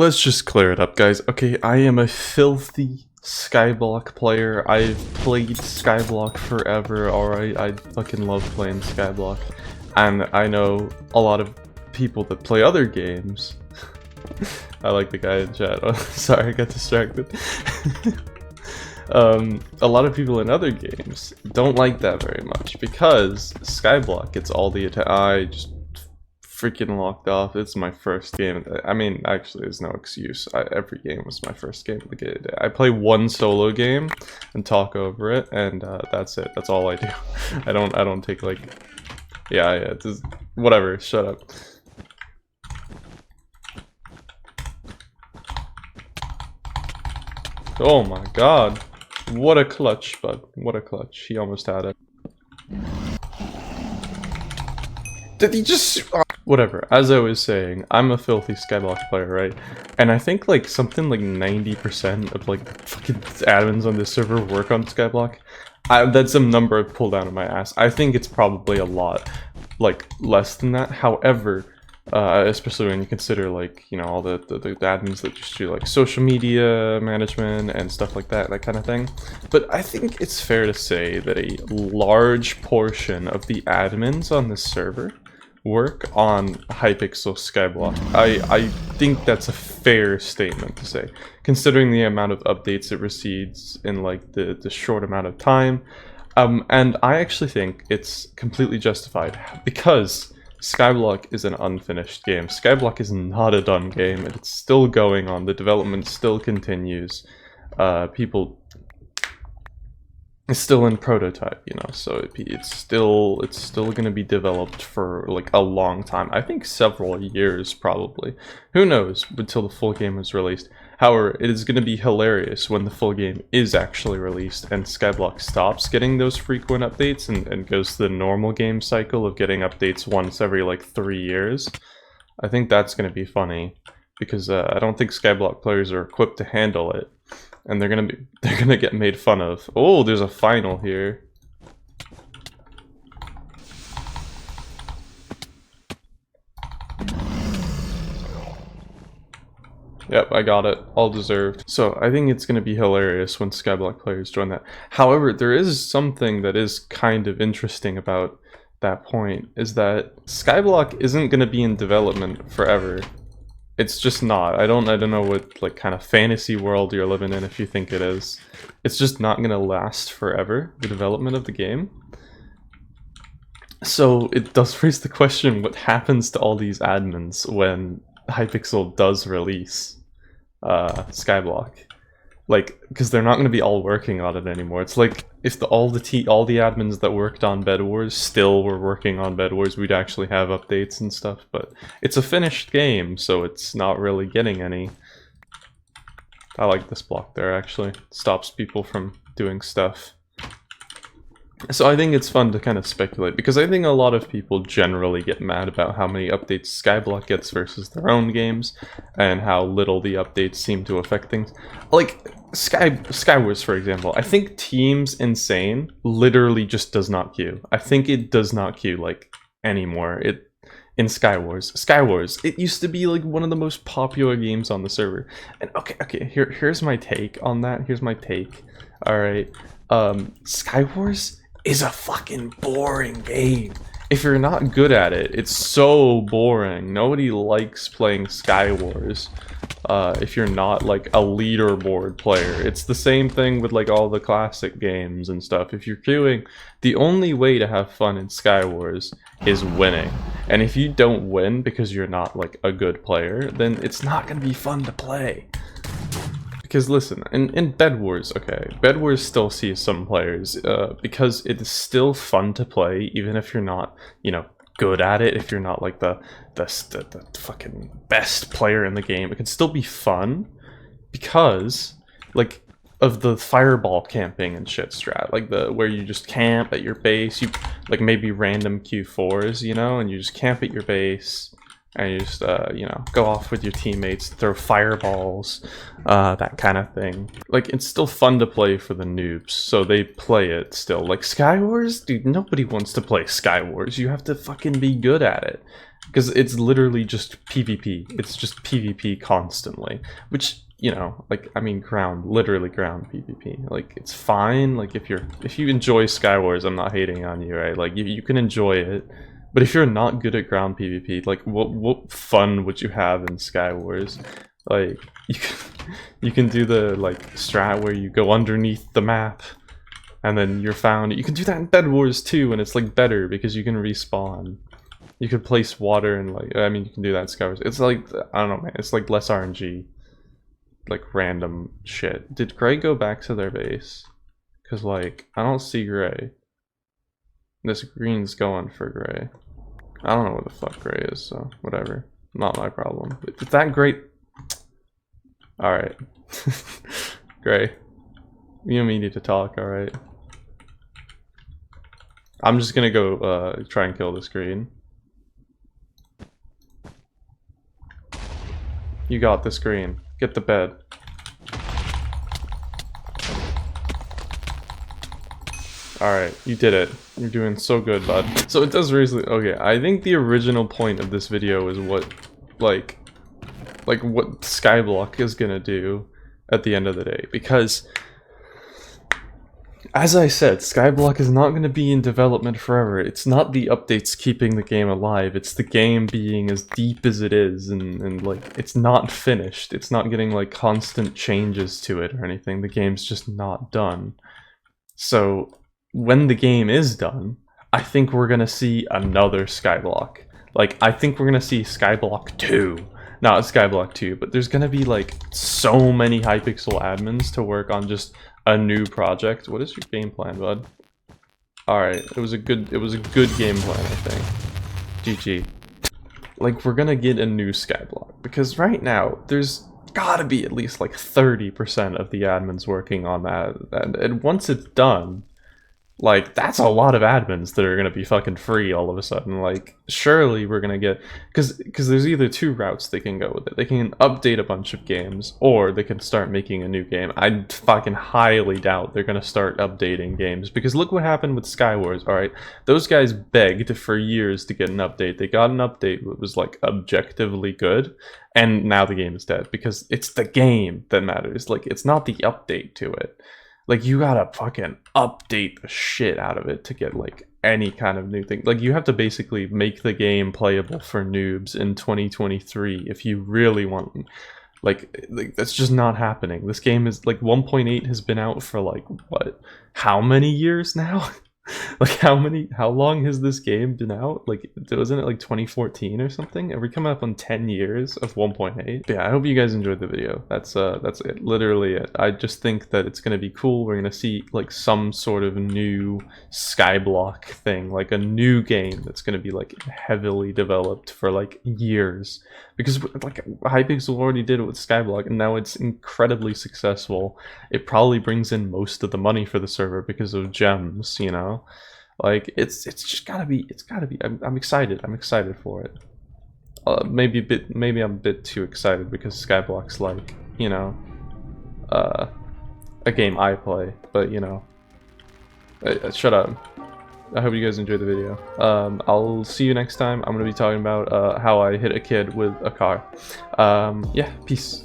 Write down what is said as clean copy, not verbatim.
Let's just clear it up, guys. Okay, I am a filthy Skyblock player. I've played Skyblock forever, alright? I fucking love playing Skyblock. And I know a lot of people that play other games. I like the guy in chat. Oh, sorry, I got distracted. A lot of people in other games don't like that very much because Skyblock gets all the I just freaking locked off. It's my first game. I mean, actually, there's no excuse. Every game was my first game of the game. I play one solo game and talk over it, and that's it. That's all I do. I don't take like, yeah, just, whatever. Shut up. Oh my god. What a clutch, bud. What a clutch. He almost had it. Did he just... Whatever. As I was saying, I'm a filthy Skyblock player, right? And I think like something like 90% of like fucking admins on this server work on Skyblock. That's a number I pulled out of my ass. I think it's probably a lot, like, less than that. However, especially when you consider, like, you know, all the admins that just do like social media management and stuff like that kind of thing. But I think it's fair to say that a large portion of the admins on this server work on Hypixel Skyblock. I think that's a fair statement to say, considering the amount of updates it receives in like the short amount of time. And I actually think it's completely justified because Skyblock is an unfinished game. Skyblock is not a done game. It's still going on. The development still continues. It's still in prototype, you know, so it's still going to be developed for like a long time. I think several years probably. Who knows until the full game is released. However, it is going to be hilarious when the full game is actually released and Skyblock stops getting those frequent updates and goes to the normal game cycle of getting updates once every like 3 years. I think that's going to be funny because I don't think Skyblock players are equipped to handle it. And they're gonna get made fun of. Oh, there's a final here. Yep, I got it. All deserved. So I think it's gonna be hilarious when Skyblock players join that. However, there is something that is kind of interesting about that point, is that Skyblock isn't gonna be in development forever. It's just not. I don't know what like kind of fantasy world you're living in if you think it is. It's just not gonna last forever, the development of the game. So it does raise the question, what happens to all these admins when Hypixel does release Skyblock? Like, because they're not going to be all working on it anymore. It's like if all the admins that worked on Bedwars still were working on Bedwars, we'd actually have updates and stuff. But it's a finished game, so it's not really getting any. I like this block there, actually. It stops people from doing stuff. So I think it's fun to kind of speculate, because I think a lot of people generally get mad about how many updates Skyblock gets versus their own games, and how little the updates seem to affect things. Like, Skywars, for example, I think Teams Insane literally just does not queue. I think it does not queue, like, anymore. In Skywars, it used to be, like, one of the most popular games on the server. And, okay, here's my take on that. Here's my take. Alright, Skywars is a fucking boring game. If you're not good at it, it's so boring. Nobody likes playing Skywars if you're not like a leaderboard player. It's the same thing with like all the classic games and stuff. If you're queuing, the only way to have fun in Skywars is winning. And if you don't win because you're not like a good player, then it's not gonna be fun to play. Because listen, in Bedwars, okay, Bedwars still sees some players, because it is still fun to play, even if you're not, you know, good at it, if you're not like the fucking best player in the game. It can still be fun, because, like, of the fireball camping and shit strat, like where you just camp at your base, you, like, maybe random Q4s, you know, and you just camp at your base, and you just, you know, go off with your teammates, throw fireballs, that kind of thing. Like, it's still fun to play for the noobs, so they play it still. Like, Skywars? Dude, nobody wants to play Skywars. You have to fucking be good at it. Because it's literally just PvP. It's just PvP constantly, which, you know, like, I mean, literally ground PvP. Like, it's fine. Like, if you enjoy Skywars, I'm not hating on you, right? Like, you can enjoy it. But if you're not good at ground PvP, like, what fun would you have in Skywars? Like, you can do the, like, strat where you go underneath the map, and then you're found. You can do that in Bedwars too, and it's, like, better because you can respawn. You could place water and, like, I mean, you can do that in Skywars. It's like, I don't know, man, it's like less RNG. Like, random shit. Did Gray go back to their base? Because, like, I don't see Gray. This green's going for Gray. I don't know what the fuck Gray is, so whatever. Not my problem. Is that great? Alright. Gray. You and me need to talk, alright? I'm just gonna go try and kill this green. You got this green. Get the bed. Alright, you did it. You're doing so good, bud. So it does raise the— okay, I think the original point of this video is what, like what Skyblock is gonna do at the end of the day. Because, as I said, Skyblock is not going to be in development forever. It's not the updates keeping the game alive. It's the game being as deep as it is, and like, it's not finished. It's not getting, like, constant changes to it or anything. The game's just not done. So, when the game is done, I think we're gonna see another Skyblock. Like, I think we're gonna see Skyblock 2. Not Skyblock 2, but there's gonna be, like, so many Hypixel admins to work on just a new project. What is your game plan, bud? Alright, it was a good game plan, I think. GG. Like, we're gonna get a new Skyblock, because right now, there's gotta be at least, like, 30% of the admins working on that, and once it's done, like, that's a lot of admins that are gonna be fucking free all of a sudden. Like, surely we're gonna get— because there's either two routes they can go with it. They can update a bunch of games, or they can start making a new game. I fucking highly doubt they're gonna start updating games, because look what happened with Skywars, alright? Those guys begged for years to get an update. They got an update that was, like, objectively good, and now the game is dead, because it's the game that matters. Like, it's not the update to it. Like, you gotta fucking update the shit out of it to get, like, any kind of new thing. Like, you have to basically make the game playable for noobs in 2023 if you really want— like that's just not happening. This game is, like, 1.8 has been out for, like, what? How many years now? Like, how long has this game been out? Like, wasn't it like 2014 or something? Are we coming up on 10 years of 1.8? Yeah, I hope you guys enjoyed the video. That's it, literally it. I just think that it's gonna be cool. We're gonna see, like, some sort of new Skyblock thing, like a new game that's gonna be, like, heavily developed for, like, years. Because, like, Hypixel already did it with Skyblock, and now it's incredibly successful. It probably brings in most of the money for the server because of gems, you know? Like, it's just gotta be— I'm excited for it. Maybe I'm a bit too excited because Skyblock's, like, you know, a game I play, but, you know, shut up. I hope you guys enjoyed the video. I'll see you next time. I'm gonna be talking about how I hit a kid with a car. Yeah, peace.